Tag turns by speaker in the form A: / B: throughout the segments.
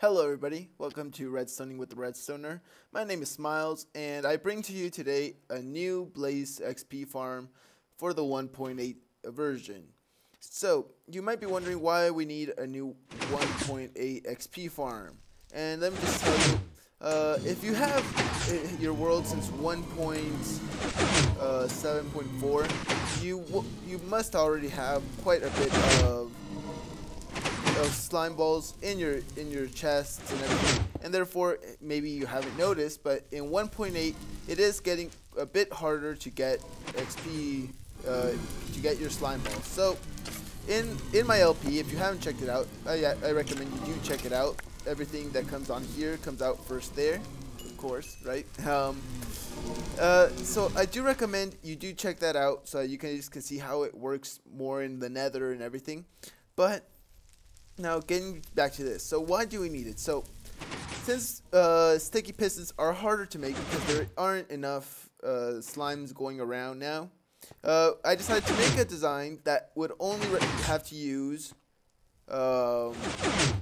A: Hello everybody, welcome to Redstoning with the Redstoner. My name is Smiles and I bring to you today a new Blaze XP farm for the 1.8 version. So, you might be wondering why we need a new 1.8 XP farm. And let me just tell you, if you have your world since 1.7.4, you must already have quite a bit of slime balls in your chests and everything, and therefore maybe you haven't noticed, but in 1.8 it is getting a bit harder to get XP to get your slime balls. So in my LP, if you haven't checked it out, I recommend you do check it out. Everything that comes on here comes out first there, of course, right? So I do recommend you do check that out so you can see how it works more in the nether and everything. But now, getting back to this, so why do we need it? So, since sticky pistons are harder to make because there aren't enough slimes going around now, I decided to make a design that would only have to use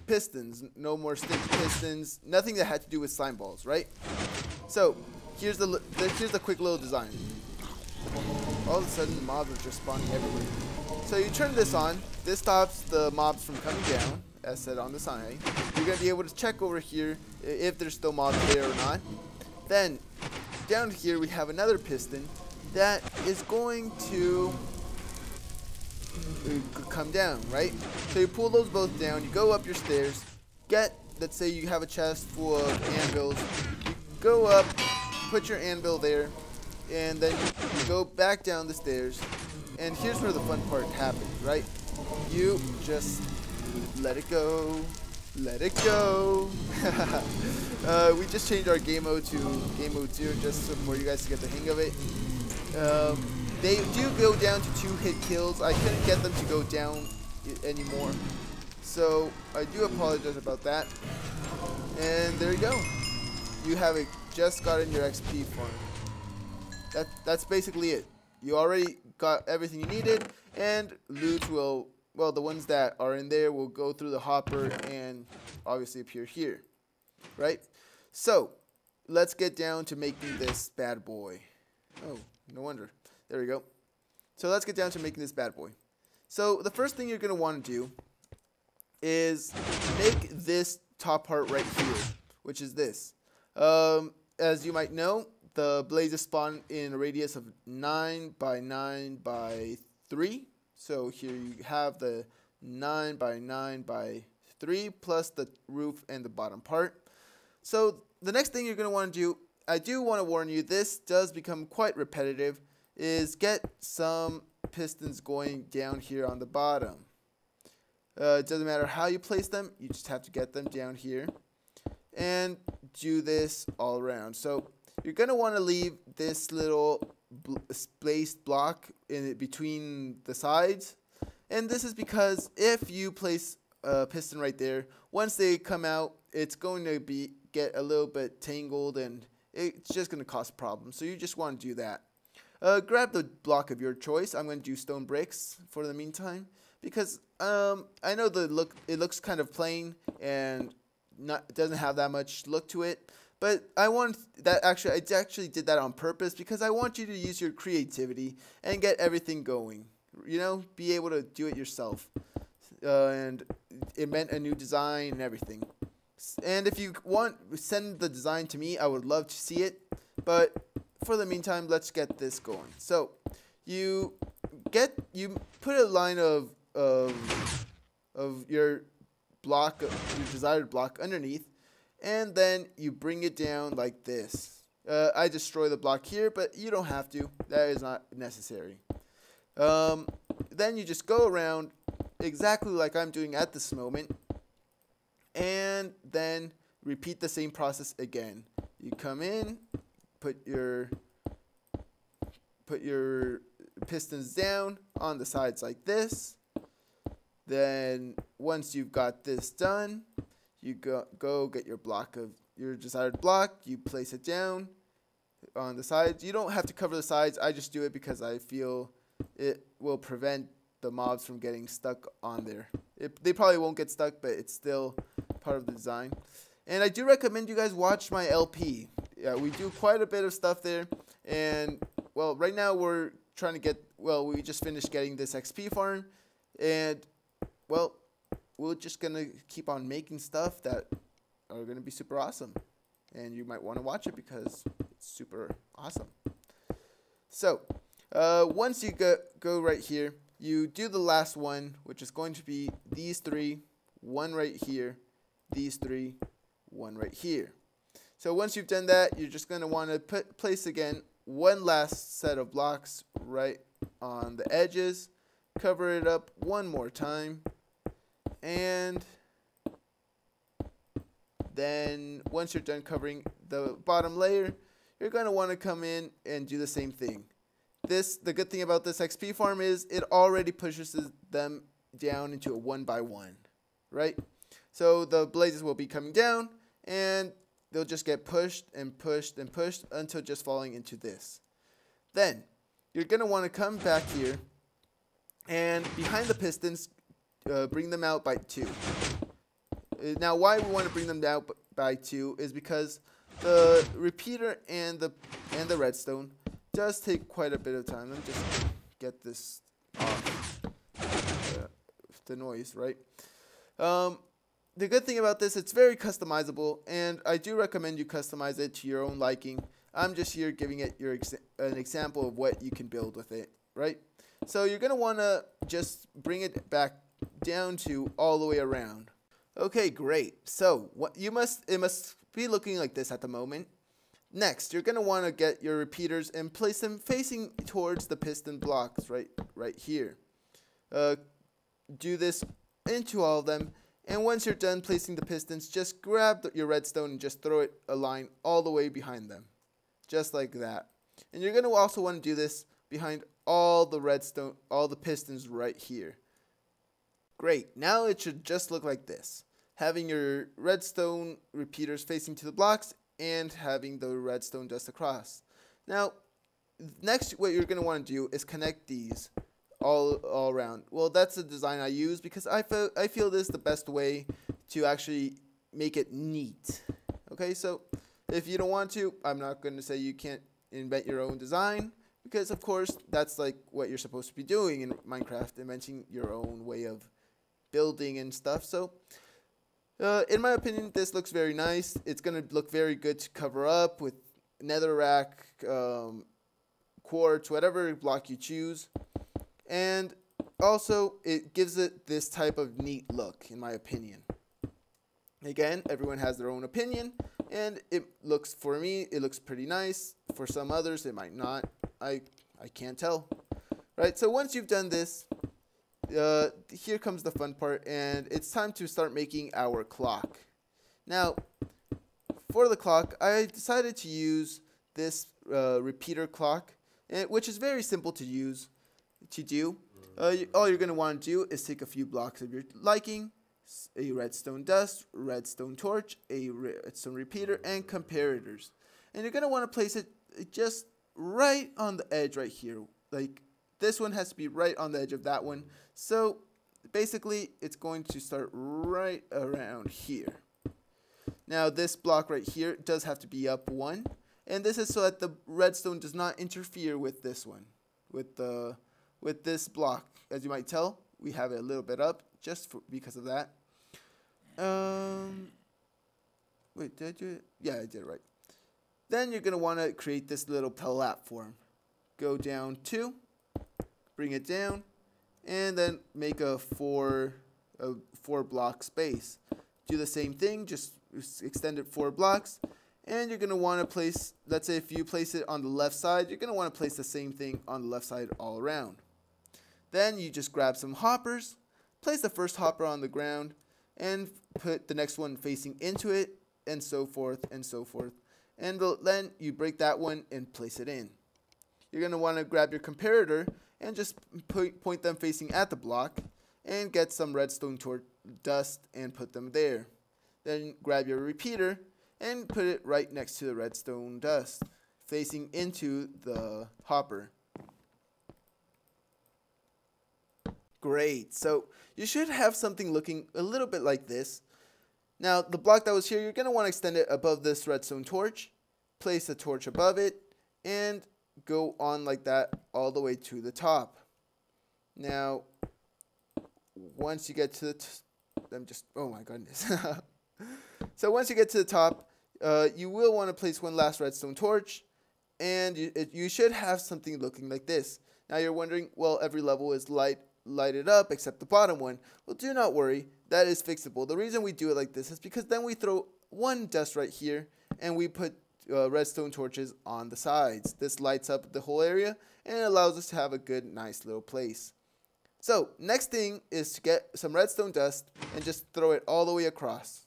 A: pistons, no more sticky pistons, nothing that had to do with slime balls, right? So, here's the quick little design. All of a sudden, mobs are just spawning everywhere. So you turn this on. This stops the mobs from coming down, as said on the sign. You're going to be able to check over here if there's still mobs there or not. Then, down here we have another piston that is going to come down, right? So you pull those both down, you go up your stairs, let's say you have a chest full of anvils, you go up, put your anvil there, and then you go back down the stairs. And here's where the fun part happens, right? You just let it go, let it go. We just changed our game mode to game mode 0 just for you guys to get the hang of it. They do go down to 2-hit kills. I couldn't get them to go down anymore, so I do apologize about that. And there you go. You have just gotten your XP farm. That's basically it. You already got everything you needed, and loot will, well, the ones that are in there will go through the hopper and obviously appear here, right? So, let's get down to making this bad boy. Oh, no wonder. There we go. So, let's get down to making this bad boy. So, the first thing you're going to want to do is make this top part right here, which is this. As you might know, the blazes spawn in a radius of 9 by 9 by 3. So here you have the 9 by 9 by 3 plus the roof and the bottom part. So the next thing you're going to want to do, I do want to warn you, this does become quite repetitive, is get some pistons going down here on the bottom. It doesn't matter how you place them, you just have to get them down here. And do this all around. So you're going to want to leave this little spaced block in between the sides. And this is because if you place a piston right there, once they come out, it's going to get a little bit tangled and it's just going to cause problems. So you just want to do that. Grab the block of your choice. I'm going to do stone bricks for the meantime because I know it looks kind of plain and it doesn't have that much look to it. But I actually did that on purpose because I want you to use your creativity and get everything going. You know, be able to do it yourself. And invent a new design and everything. And if you want, send the design to me. I would love to see it. But for the meantime, let's get this going. So you put a line of your block, your desired block underneath. And then you bring it down like this. I destroy the block here, but you don't have to. That is not necessary. Then you just go around exactly like I'm doing at this moment. And then repeat the same process again. You come in, put your pistons down on the sides like this. Then once you've got this done, you go get your desired block, you place it down on the sides. You don't have to cover the sides. I just do it because I feel it will prevent the mobs from getting stuck on there. They probably won't get stuck, but it's still part of the design. And I do recommend you guys watch my LP. Yeah, we do quite a bit of stuff there. And, well, right now we're trying to get, well, we just finished getting this XP farm. And, well, we're just going to keep on making stuff that are going to be super awesome. And you might want to watch it because it's super awesome. So, once you go right here, you do the last one, which is going to be these three, one right here, these three, one right here. So once you've done that, you're just going to want to place again one last set of blocks right on the edges, cover it up one more time, and then once you're done covering the bottom layer, you're going to want to come in and do the same thing. The good thing about this XP farm is it already pushes them down into a 1 by 1, right? So the blazes will be coming down and they'll just get pushed and pushed and pushed until just falling into this. Then you're going to want to come back here and behind the pistons, bring them out by 2. Now why we want to bring them out by 2 is because the repeater and the redstone does take quite a bit of time. Let me just get this off the noise, right? The good thing about this, it's very customizable, and I do recommend you customize it to your own liking. I'm just here giving it an example of what you can build with it, right? So you're going to want to just bring it back down to all the way around. Okay, great. So it must be looking like this at the moment. Next, you're going to want to get your repeaters and place them facing towards the piston blocks right here. Do this into all of them, and once you're done placing the pistons, just grab your redstone and just throw it a line all the way behind them, just like that. And you're going to also want to do this behind all the pistons right here. Great. Now it should just look like this, having your redstone repeaters facing to the blocks and having the redstone dust across. Now, next what you're going to want to do is connect these all around. Well, that's the design I use because I feel this is the best way to actually make it neat. Okay, so if you don't want to, I'm not going to say you can't invent your own design, because of course that's like what you're supposed to be doing in Minecraft, inventing your own way of building and stuff. So in my opinion, this looks very nice. It's going to look very good to cover up with netherrack, quartz, whatever block you choose. And also, it gives it this type of neat look, in my opinion. Again, everyone has their own opinion, and for me, it looks pretty nice. For some others, it might not. I can't tell. Right, so once you've done this, here comes the fun part, and it's time to start making our clock. Now, for the clock, I decided to use this repeater clock, which is very simple to do. All you're going to want to do is take a few blocks of your liking, a redstone dust, redstone torch, a redstone repeater, and comparators. And you're going to want to place it just right on the edge right here. Like, this one has to be right on the edge of that one. So basically, it's going to start right around here. Now, this block right here does have to be up 1. And this is so that the redstone does not interfere with this one, with this block. As you might tell, we have it a little bit up just because of that. Wait, did I do it? Yeah, I did it right. Then you're going to want to create this little platform. Go down 2, bring it down, and then make a 4 block space. Do the same thing, just extend it 4 blocks. And you're going to want to place, let's say if you place it on the left side, you're going to want to place the same thing on the left side all around. Then you just grab some hoppers, place the first hopper on the ground, and put the next one facing into it, and so forth, and so forth. And then you break that one and place it in. You're going to want to grab your comparator and just point them facing at the block, and get some redstone dust and put them there. Then grab your repeater and put it right next to the redstone dust, facing into the hopper. Great, so you should have something looking a little bit like this. Now the block that was here, you're going to want to extend it above this redstone torch, place a torch above it, and go on like that all the way to the top. Now once you get to the oh my goodness. So once you get to the top, you will want to place one last redstone torch, and you should have something looking like this. Now you're wondering, well, every level is lighted up except the bottom one. Well, do not worry, that is fixable. The reason we do it like this is because then we throw one dust right here, and we put redstone torches on the sides. This lights up the whole area, and it allows us to have a good, nice little place. So next thing is to get some redstone dust and just throw it all the way across.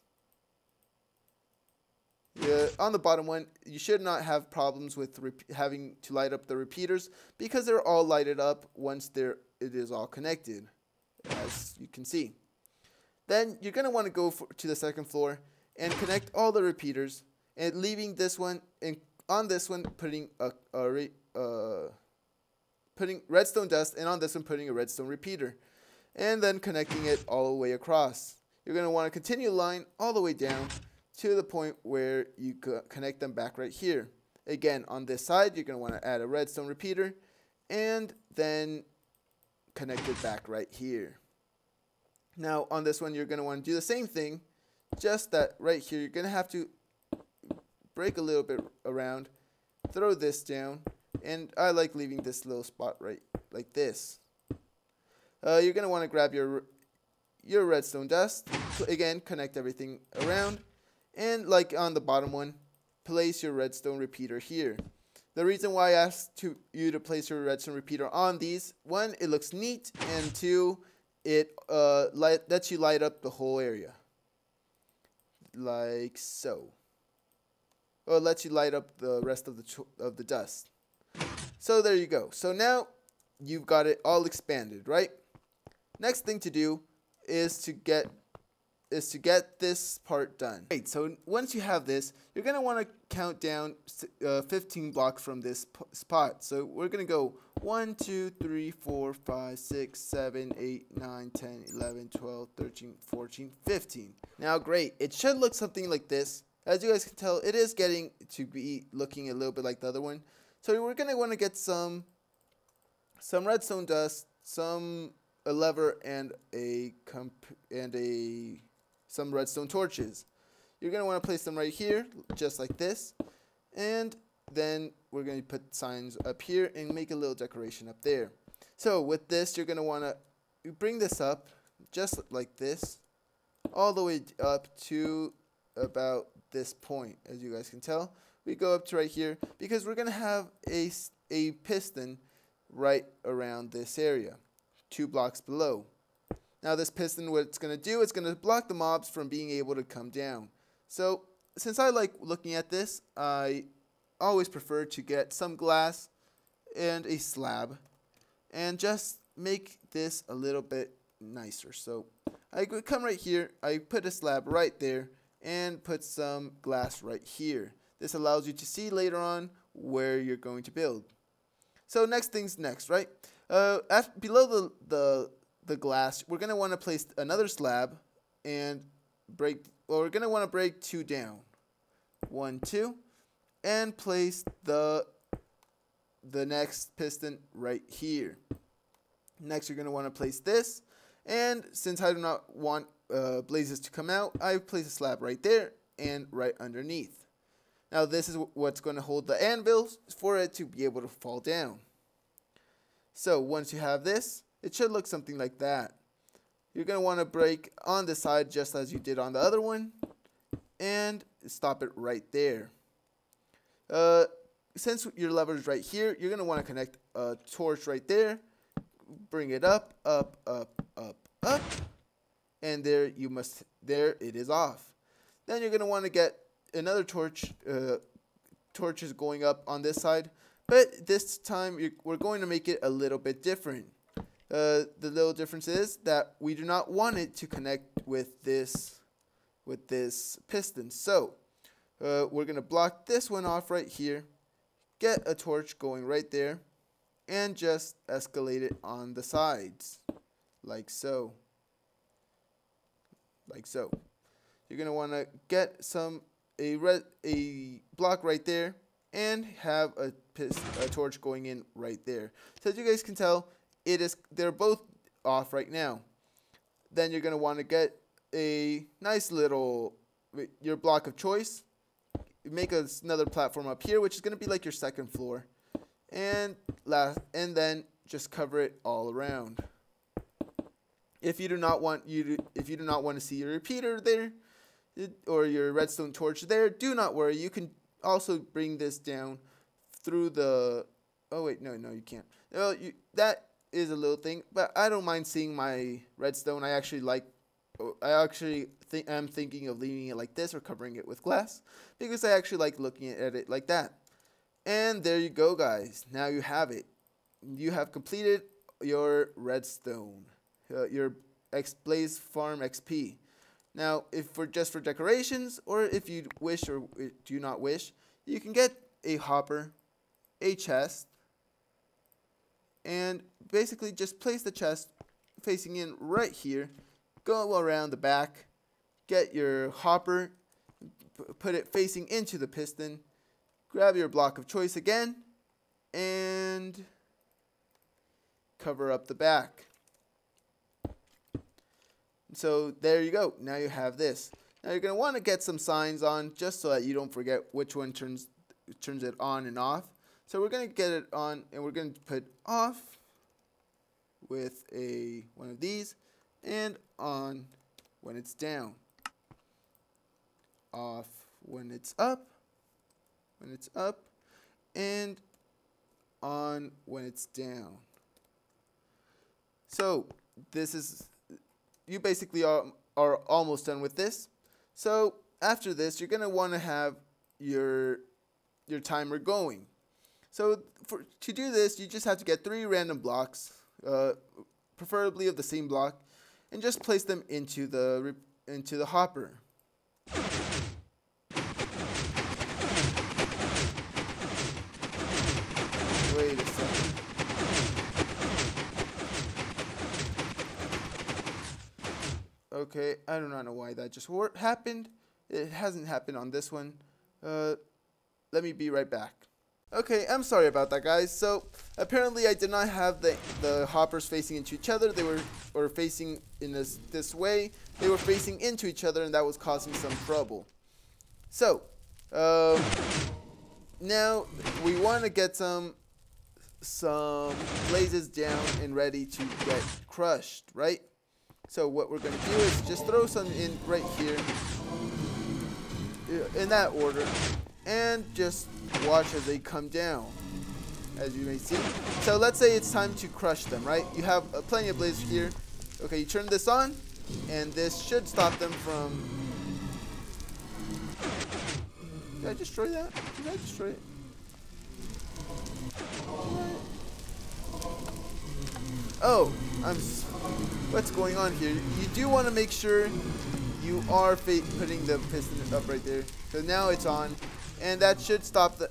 A: On the bottom one, you should not have problems with having to light up the repeaters because they're all lighted up once it is all connected, as you can see. Then you're going to want to go to the second floor and connect all the repeaters, and leaving this one, and on this one putting putting redstone dust, and on this one putting a redstone repeater, and then connecting it all the way across. You're going to want to continue the line all the way down to the point where you connect them back right here. Again, on this side, you're going to want to add a redstone repeater, and then connect it back right here. Now, on this one, you're going to want to do the same thing, just that right here, you're going to have to break a little bit around, throw this down, and I like leaving this little spot right like this. You're going to want to grab your redstone dust, so again, connect everything around, and like on the bottom one, place your redstone repeater here. The reason why I asked you to place your redstone repeater on these, one, it looks neat, and two, it lets you light up the whole area. Like so. Or it lets you light up the rest of the dust. So there you go. So now you've got it all expanded, right? Next thing to do is to get this part done. Right, so once you have this, you're going to want to count down 15 blocks from this spot. So we're going to go 1, 2, 3, 4, 5, 6, 7, 8, 9, 10, 11, 12, 13, 14, 15. Now great, it should look something like this. As you guys can tell, it is getting to be looking a little bit like the other one. So we're going to want to get some redstone dust, a lever, and some redstone torches. You're going to want to place them right here, just like this. And then we're going to put signs up here and make a little decoration up there. So with this, you're going to want to bring this up, just like this, all the way up to about this point. As you guys can tell, we go up to right here because we're going to have a piston right around this area, 2 blocks below. Now this piston, what it's going to do, it's going to block the mobs from being able to come down. So since I like looking at this, I always prefer to get some glass and a slab and just make this a little bit nicer. So I would come right here, I put a slab right there and put some glass right here. This allows you to see later on where you're going to build. So next thing's next, right? Below the glass, we're going to want to place another slab and we're going to want to break 2 down. 1, 2, and place the next piston right here. Next, you're going to want to place this, and since I do not want blazes to come out, I place a slab right there and right underneath. Now this is what's going to hold the anvil for it to be able to fall down. So once you have this, it should look something like that. You're going to want to break on the side just as you did on the other one and stop it right there. Since your lever is right here, you're going to want to connect a torch right there. Bring it up, up, up, up, up. And there it is off. Then you're going to want to get another torch, torches going up on this side. But this time we're going to make it a little bit different. The little difference is that we do not want it to connect with this piston. So we're going to block this one off right here, get a torch going right there, and just escalate it on the sides, like so. Like so. you're going to want to get a block right there and have a torch going in right there. So as you guys can tell, they're both off right now. Then you're going to want to get a nice little your block of choice. Make another platform up here, which is going to be like your second floor, and then just cover it all around. If you do not want to see your repeater there or your redstone torch there, do not worry. You can also bring this down through the. Oh wait, no, you can't. Well, that is a little thing, but I don't mind seeing my redstone. I'm thinking of leaving it like this or covering it with glass because I actually like looking at it like that. And there you go, guys. Now you have it. You have completed your redstone, your Blaze Farm XP. Now, if just for decorations, or if you wish or do not wish, you can get a hopper, a chest, and basically just place the chest facing in right here. Go around the back, get your hopper, put it facing into the piston, grab your block of choice again, and cover up the back. So there you go. Now you have this. Now you're going to want to get some signs on just so that you don't forget which one turns it on and off. So we're going to get it on, and we're going to put off with one of these, and on when it's down. Off when it's up, and on when it's down. So you basically are almost done with this. So after this, you're going to want to have your timer going. So to do this, you just have to get 3 random blocks, preferably of the same block, and just place them into the hopper. Wait a second. Okay, I do not know why that just happened. It hasn't happened on this one. Let me be right back. Okay, I'm sorry about that, guys. So apparently I did not have the hoppers facing into each other. They were facing in this way. They were facing into each other, and that was causing some trouble. So now we want to get some blazes down and ready to get crushed, right? So what we're going to do is just throw some in right here in that order, and just watch as they come down, as you may see. So let's say it's time to crush them, right? You have plenty of blazes here. Okay, you turn this on, and this should stop them from... Did I destroy that? Did I destroy it? Oh, what's going on here? You do want to make sure you are putting the piston up right there. So now it's on, and that should stop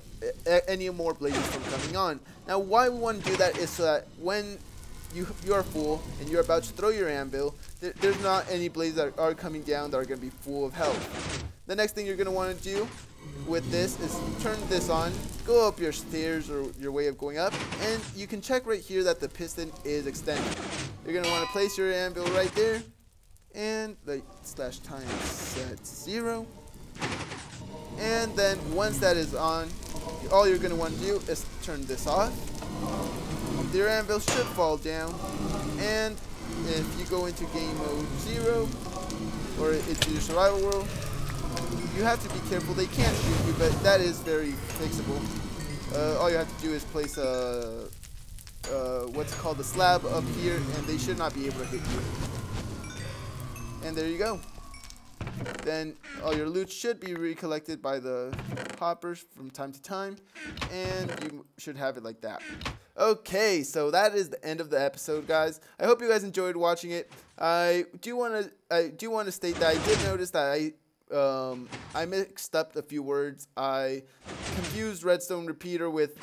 A: any more blazes from coming on. Now, why we want to do that is so that when you are full and you're about to throw your anvil, there's not any blazes that are coming down that are going to be full of health. The next thing you're going to want to do with this is turn this on, go up your stairs or your way of going up, and you can check right here that the piston is extended. You're going to want to place your anvil right there, and the /time set 0. And then once that is on, all you're going to want to do is turn this off. Your anvil should fall down, and if you go into game mode 0 or into your survival world, you have to be careful. They can't shoot you, but that is very fixable. All you have to do is place what's called a slab up here, and they should not be able to hit you. And there you go. Then all your loot should be recollected by the hoppers from time to time, and you should have it like that. Okay, so that is the end of the episode, guys. I hope you guys enjoyed watching it. I do want to state that I did notice that I mixed up a few words. I confused redstone repeater with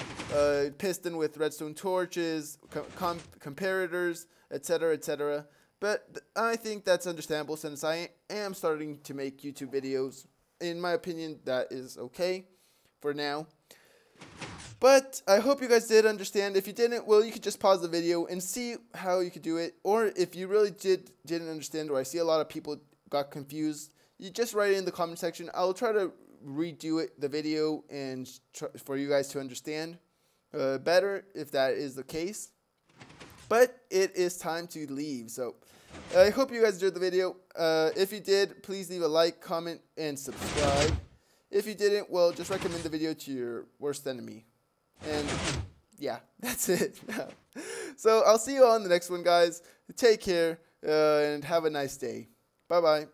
A: piston with redstone torches, comparators, etc., etc. But I think that's understandable since I am starting to make YouTube videos. In my opinion, that is okay for now. But I hope you guys did understand. If you didn't, well, you could just pause the video and see how you could do it. Or if you really didn't understand, or I see a lot of people got confused, you just write it in the comment section. I'll try to redo the video and for you guys to understand better if that is the case. But it is time to leave. So I hope you guys enjoyed the video. If you did, please leave a like, comment, and subscribe. If you didn't, well, just recommend the video to your worst enemy. And yeah, that's it. So I'll see you all in the next one, guys. Take care and have a nice day. Bye-bye.